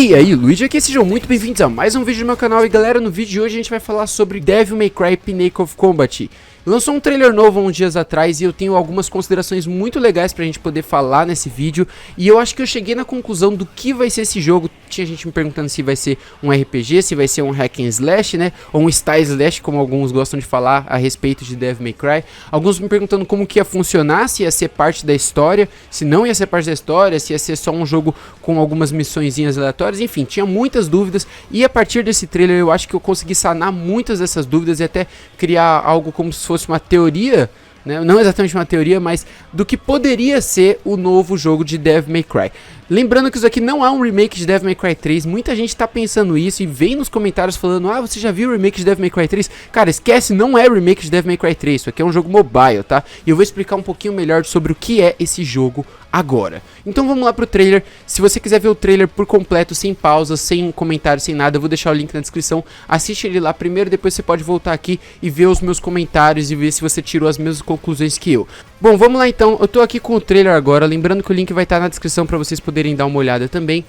E aí, Luigi aqui, sejam muito bem-vindos a mais um vídeo do meu canal. E galera, no vídeo de hoje a gente vai falar sobre Devil May Cry Pinnacle of Combat. Lançou um trailer novo há uns dias atrás e eu tenho algumas considerações muito legais pra gente poder falar nesse vídeo. E eu acho que eu cheguei na conclusão do que vai ser esse jogo. Tinha gente me perguntando se vai ser um RPG, se vai ser um hack and slash, né? Ou um style slash, como alguns gostam de falar a respeito de Devil May Cry. Alguns me perguntando como que ia funcionar, se ia ser parte da história, se não ia ser parte da história, se ia ser só um jogo com algumas missõezinhas aleatórias. Enfim, tinha muitas dúvidas e a partir desse trailer eu acho que eu consegui sanar muitas dessas dúvidas e até criar algo como se fosse uma teoria, né? Não exatamente uma teoria, mas do que poderia ser o novo jogo de Devil May Cry. Lembrando que isso aqui não é um remake de Devil May Cry 3, muita gente tá pensando isso e vem nos comentários falando: ah, você já viu o remake de Devil May Cry 3? Cara, esquece, não é remake de Devil May Cry 3, isso aqui é um jogo mobile, tá? E eu vou explicar um pouquinho melhor sobre o que é esse jogo agora. Então vamos lá pro trailer. Se você quiser ver o trailer por completo, sem pausas, sem comentários, sem nada, eu vou deixar o link na descrição. Assiste ele lá primeiro, depois você pode voltar aqui e ver os meus comentários e ver se você tirou as mesmas conclusões que eu. Bom, vamos lá então, eu tô aqui com o trailer agora, lembrando que o link vai estar na descrição para vocês poderem dar uma olhada também.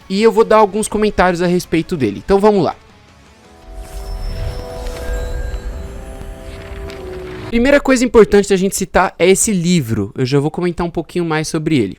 E eu vou dar alguns comentários a respeito dele, então vamos lá. Primeira coisa importante da gente citar é esse livro, eu já vou comentar um pouquinho mais sobre ele.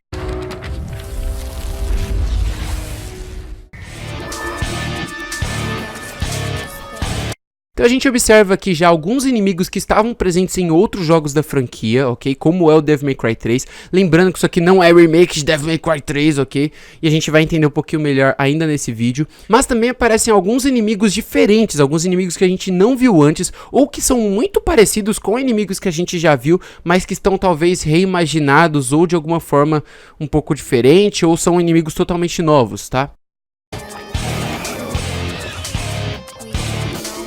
Então a gente observa aqui já alguns inimigos que estavam presentes em outros jogos da franquia, ok? Como é o Devil May Cry 3. Lembrando que isso aqui não é remake de Devil May Cry 3, ok? E a gente vai entender um pouquinho melhor ainda nesse vídeo. Mas também aparecem alguns inimigos diferentes, alguns inimigos que a gente não viu antes, ou que são muito parecidos com inimigos que a gente já viu, mas que estão talvez reimaginados ou de alguma forma um pouco diferente, ou são inimigos totalmente novos, tá?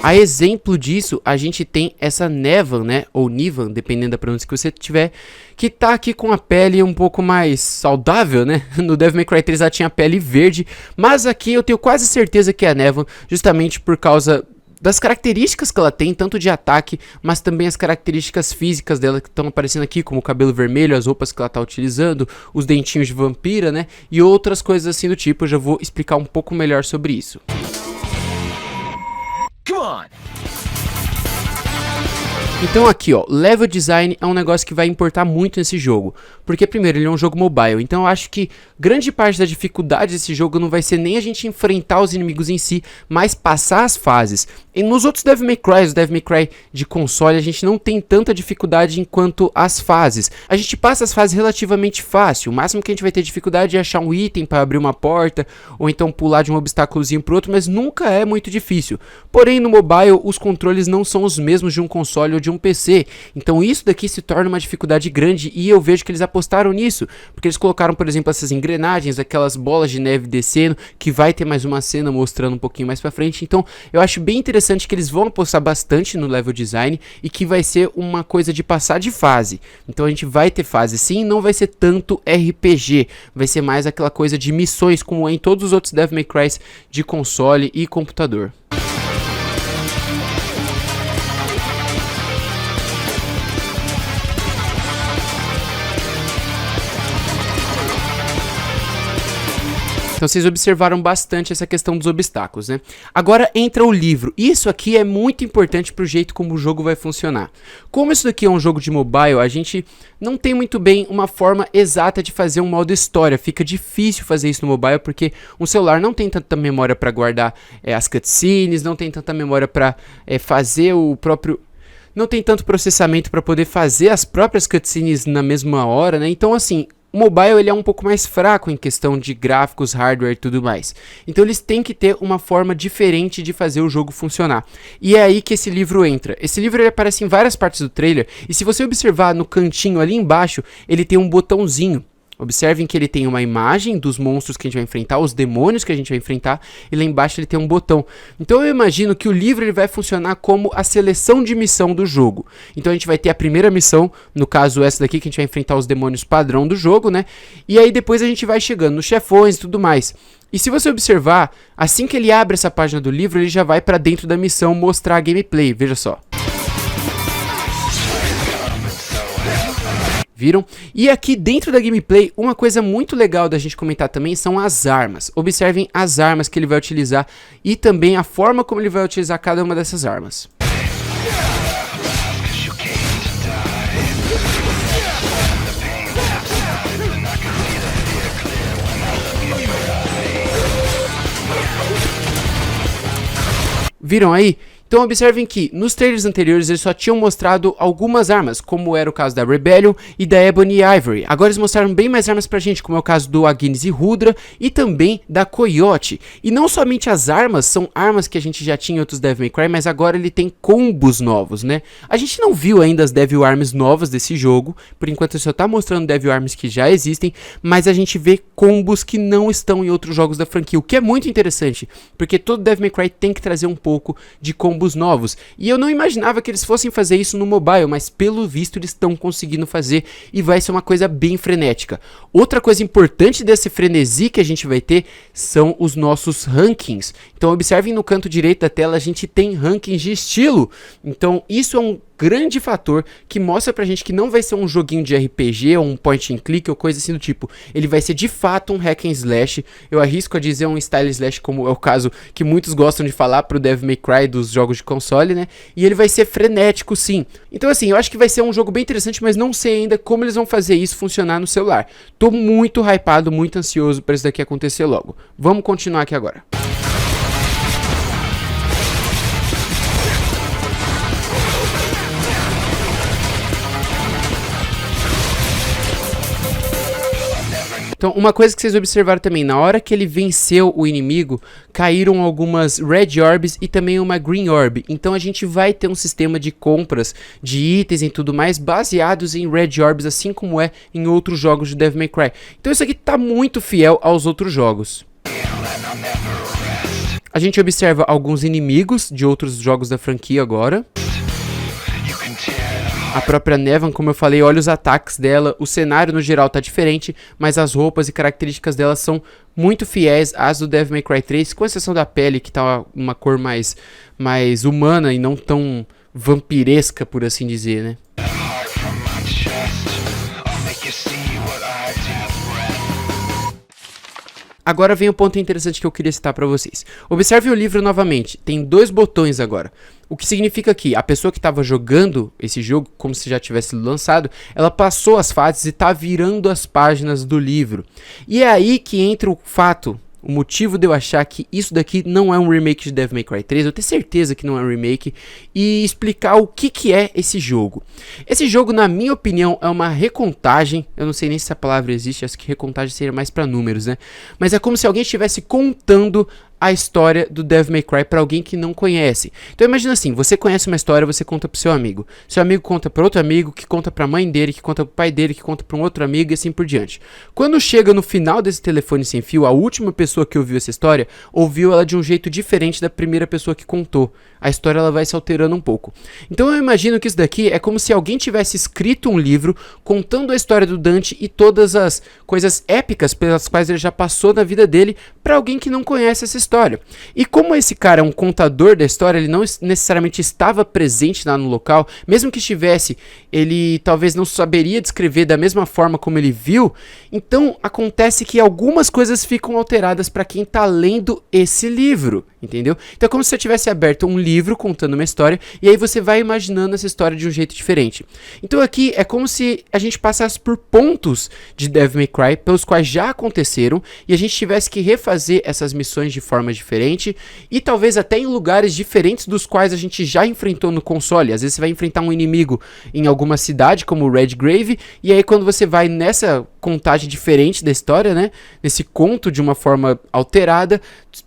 A exemplo disso, a gente tem essa Nevan, né, ou Nivan, dependendo da pronúncia que você tiver, que tá aqui com a pele um pouco mais saudável, né? No Devil May Cry 3 ela tinha a pele verde, mas aqui eu tenho quase certeza que é a Nevan, justamente por causa das características que ela tem, tanto de ataque, mas também as características físicas dela que estão aparecendo aqui, como o cabelo vermelho, as roupas que ela tá utilizando, os dentinhos de vampira, né, e outras coisas assim do tipo. Eu já vou explicar um pouco melhor sobre isso. Então aqui ó, level design é um negócio que vai importar muito nesse jogo, porque primeiro ele é um jogo mobile, então eu acho que grande parte da dificuldade desse jogo não vai ser nem a gente enfrentar os inimigos em si, mas passar as fases. E nos outros Devil May Cry, os Devil May Cry de console, a gente não tem tanta dificuldade enquanto as fases. A gente passa as fases relativamente fácil, o máximo que a gente vai ter dificuldade é achar um item para abrir uma porta, ou então pular de um obstáculozinho pro outro, mas nunca é muito difícil. Porém no mobile os controles não são os mesmos de um console ou de um PC, então isso daqui se torna uma dificuldade grande e eu vejo que eles apostaram nisso, porque eles colocaram, por exemplo, essas engrenagens, aquelas bolas de neve descendo, que vai ter mais uma cena mostrando um pouquinho mais pra frente. Então eu acho bem interessante que eles vão apostar bastante no level design e que vai ser uma coisa de passar de fase. Então a gente vai ter fase sim, não vai ser tanto RPG, vai ser mais aquela coisa de missões como é em todos os outros Devil May Cry de console e computador. Então vocês observaram bastante essa questão dos obstáculos, né? Agora entra o livro. Isso aqui é muito importante pro jeito como o jogo vai funcionar. Como isso daqui é um jogo de mobile, a gente não tem muito bem uma forma exata de fazer um modo história. Fica difícil fazer isso no mobile porque um celular não tem tanta memória para guardar as cutscenes, não tem tanta memória para fazer o próprio... Não tem tanto processamento para poder fazer as próprias cutscenes na mesma hora, né? Então assim... O mobile ele é um pouco mais fraco em questão de gráficos, hardware e tudo mais. Então eles têm que ter uma forma diferente de fazer o jogo funcionar. E é aí que esse livro entra. Esse livro ele aparece em várias partes do trailer. E se você observar no cantinho ali embaixo, ele tem um botãozinho. Observem que ele tem uma imagem dos monstros que a gente vai enfrentar, os demônios que a gente vai enfrentar, e lá embaixo ele tem um botão. Então eu imagino que o livro ele vai funcionar como a seleção de missão do jogo. Então a gente vai ter a primeira missão, no caso essa daqui que a gente vai enfrentar os demônios padrão do jogo, né? E aí depois a gente vai chegando nos chefões e tudo mais. E se você observar, assim que ele abre essa página do livro, ele já vai para dentro da missão mostrar a gameplay, veja só. Viram? E aqui dentro da gameplay, uma coisa muito legal da gente comentar também são as armas. Observem as armas que ele vai utilizar e também a forma como ele vai utilizar cada uma dessas armas. Viram aí? Então observem que nos trailers anteriores eles só tinham mostrado algumas armas, como era o caso da Rebellion e da Ebony e Ivory. Agora eles mostraram bem mais armas pra gente, como é o caso do Agnes e Rudra e também da Coyote. E não somente as armas, são armas que a gente já tinha em outros Devil May Cry, mas agora ele tem combos novos, né? A gente não viu ainda as Devil Arms novas desse jogo, por enquanto ele só tá mostrando Devil Arms que já existem, mas a gente vê combos que não estão em outros jogos da franquia, o que é muito interessante, porque todo Devil May Cry tem que trazer um pouco de combos novos, e eu não imaginava que eles fossem fazer isso no mobile, mas pelo visto eles estão conseguindo fazer e vai ser uma coisa bem frenética. Outra coisa importante desse frenesi que a gente vai ter são os nossos rankings. Então observem no canto direito da tela, a gente tem rankings de estilo, então isso é um grande fator que mostra pra gente que não vai ser um joguinho de RPG ou um point and click ou coisa assim do tipo. Ele vai ser de fato um hack and slash. Eu arrisco a dizer um style slash, como é o caso que muitos gostam de falar pro Devil May Cry dos jogos de console, né? E ele vai ser frenético, sim. Então assim, eu acho que vai ser um jogo bem interessante, mas não sei ainda como eles vão fazer isso funcionar no celular. Tô muito hypado, muito ansioso pra isso daqui acontecer logo. Vamos continuar aqui agora. Então, uma coisa que vocês observaram também, na hora que ele venceu o inimigo, caíram algumas Red Orbs e também uma Green Orb. Então a gente vai ter um sistema de compras de itens e tudo mais baseados em Red Orbs, assim como é em outros jogos de Devil May Cry. Então isso aqui tá muito fiel aos outros jogos. A gente observa alguns inimigos de outros jogos da franquia agora. A própria Nevan, como eu falei, olha os ataques dela, o cenário no geral tá diferente, mas as roupas e características dela são muito fiéis às do Devil May Cry 3, com exceção da pele, que tá uma cor mais humana e não tão vampiresca, por assim dizer, né? Agora vem o ponto interessante que eu queria citar para vocês. Observe o livro novamente, tem 2 botões agora. O que significa que a pessoa que estava jogando esse jogo, como se já tivesse sido lançado, ela passou as fases e está virando as páginas do livro. E é aí que entra o fato, o motivo de eu achar que isso daqui não é um remake de Devil May Cry 3, eu tenho certeza que não é um remake, e explicar o que é esse jogo. Esse jogo, na minha opinião, é uma recontagem, eu não sei nem se essa palavra existe, acho que recontagem seria mais para números, né? Mas é como se alguém estivesse contando a história do Devil May Cry para alguém que não conhece. Então imagina assim, você conhece uma história, você conta pro seu amigo conta para outro amigo, que conta pra mãe dele, que conta pro pai dele, que conta pra um outro amigo e assim por diante. Quando chega no final desse telefone sem fio, a última pessoa que ouviu essa história, ouviu ela de um jeito diferente da primeira pessoa que contou. A história ela vai se alterando um pouco. Então eu imagino que isso daqui é como se alguém tivesse escrito um livro contando a história do Dante e todas as coisas épicas pelas quais ele já passou na vida dele para alguém que não conhece essa história. E como esse cara é um contador da história, ele não necessariamente estava presente lá no local, mesmo que estivesse, ele talvez não saberia descrever da mesma forma como ele viu, então acontece que algumas coisas ficam alteradas para quem está lendo esse livro, entendeu? Então é como se eu tivesse aberto um livro contando uma história, e aí você vai imaginando essa história de um jeito diferente. Então aqui é como se a gente passasse por pontos de Devil May Cry, pelos quais já aconteceram, e a gente tivesse que refazer essas missões de forma diferente, e talvez até em lugares diferentes dos quais a gente já enfrentou no console. Às vezes você vai enfrentar um inimigo em alguma cidade, como o Redgrave, e aí quando você vai nessa contagem diferente da história, né, nesse conto de uma forma alterada,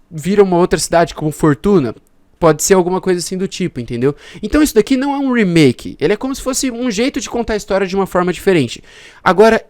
vira uma outra cidade, como Fortuna. Pode ser alguma coisa assim do tipo, entendeu? Então isso daqui não é um remake, ele é como se fosse um jeito de contar a história de uma forma diferente. Agora,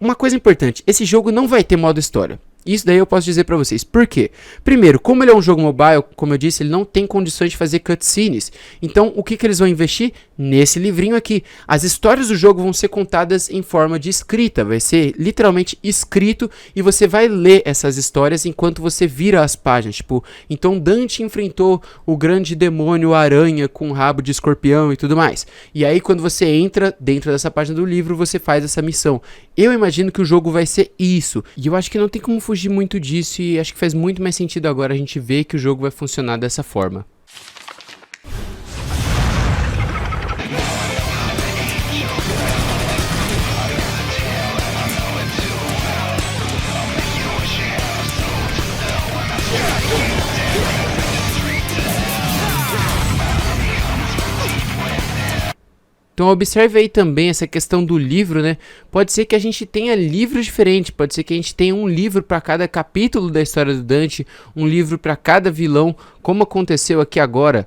uma coisa importante, esse jogo não vai ter modo história. Isso daí eu posso dizer pra vocês. Por quê? Primeiro, como ele é um jogo mobile, como eu disse, ele não tem condições de fazer cutscenes. Então, o que eles vão investir? Nesse livrinho aqui. As histórias do jogo vão ser contadas em forma de escrita. Vai ser literalmente escrito e você vai ler essas histórias enquanto você vira as páginas. Tipo, então Dante enfrentou o grande demônio aranha com rabo de escorpião e tudo mais. E aí, quando você entra dentro dessa página do livro, você faz essa missão. Eu imagino que o jogo vai ser isso. E eu acho que não tem como fugir muito disso e acho que faz muito mais sentido agora a gente ver que o jogo vai funcionar dessa forma. Então observe aí também essa questão do livro, né? Pode ser que a gente tenha livros diferentes, pode ser que a gente tenha um livro para cada capítulo da história do Dante, um livro para cada vilão, como aconteceu aqui agora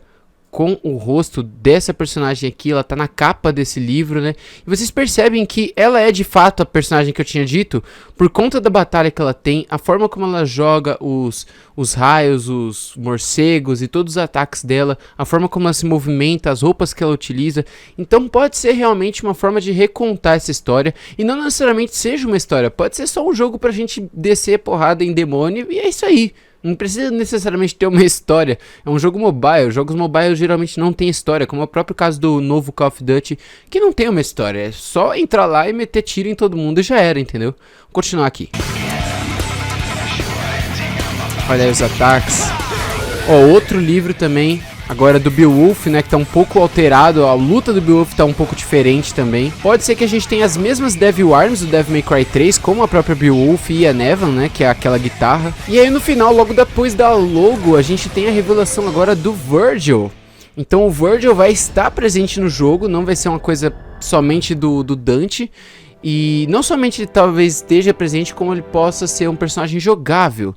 com o rosto dessa personagem aqui, ela tá na capa desse livro, né? E vocês percebem que ela é de fato a personagem que eu tinha dito, por conta da batalha que ela tem, a forma como ela joga os raios, os morcegos e todos os ataques dela, a forma como ela se movimenta, as roupas que ela utiliza. Então pode ser realmente uma forma de recontar essa história, e não necessariamente seja uma história, pode ser só um jogo pra gente descer porrada em demônio, e é isso aí. Não precisa necessariamente ter uma história. É um jogo mobile. Jogos mobile geralmente não tem história. Como é o próprio caso do novo Call of Duty, que não tem uma história. É só entrar lá e meter tiro em todo mundo e já era, entendeu? Vou continuar aqui. Olha aí os ataques. Ó, outro livro também. Agora do Beowulf, né, que tá um pouco alterado, a luta do Beowulf tá um pouco diferente também. Pode ser que a gente tenha as mesmas Devil Arms do Devil May Cry 3, como a própria Beowulf e a Nevan, né, que é aquela guitarra. E aí no final, logo depois da logo, a gente tem a revelação agora do Virgil. Então o Virgil vai estar presente no jogo, não vai ser uma coisa somente do Dante. E não somente ele talvez esteja presente, como ele possa ser um personagem jogável.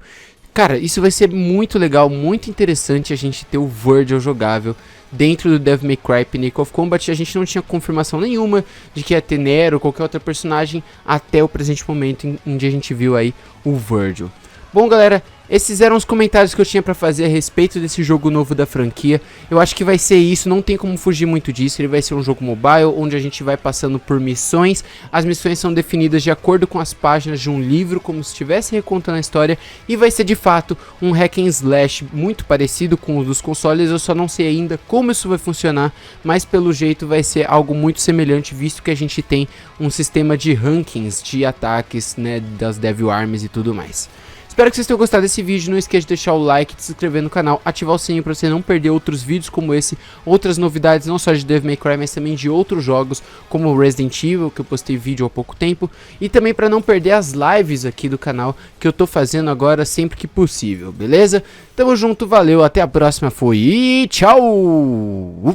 Cara, isso vai ser muito legal, muito interessante a gente ter o Virgil jogável dentro do Devil May Cry Pinnacle of Combat. A gente não tinha confirmação nenhuma de que ia ter Nero ou qualquer outro personagem até o presente momento em que a gente viu aí o Virgil. Bom, galera, esses eram os comentários que eu tinha pra fazer a respeito desse jogo novo da franquia. Eu acho que vai ser isso, não tem como fugir muito disso. Ele vai ser um jogo mobile, onde a gente vai passando por missões. As missões são definidas de acordo com as páginas de um livro, como se estivesse recontando a história. E vai ser de fato um hack and slash muito parecido com o dos consoles. Eu só não sei ainda como isso vai funcionar, mas pelo jeito vai ser algo muito semelhante, visto que a gente tem um sistema de rankings de ataques, né, das Devil Arms e tudo mais. Espero que vocês tenham gostado desse vídeo, não esqueça de deixar o like, de se inscrever no canal, ativar o sininho para você não perder outros vídeos como esse, outras novidades não só de Devil May Cry, mas também de outros jogos como Resident Evil, que eu postei vídeo há pouco tempo, e também para não perder as lives aqui do canal que eu tô fazendo agora sempre que possível, beleza? Tamo junto, valeu, até a próxima, fui e tchau!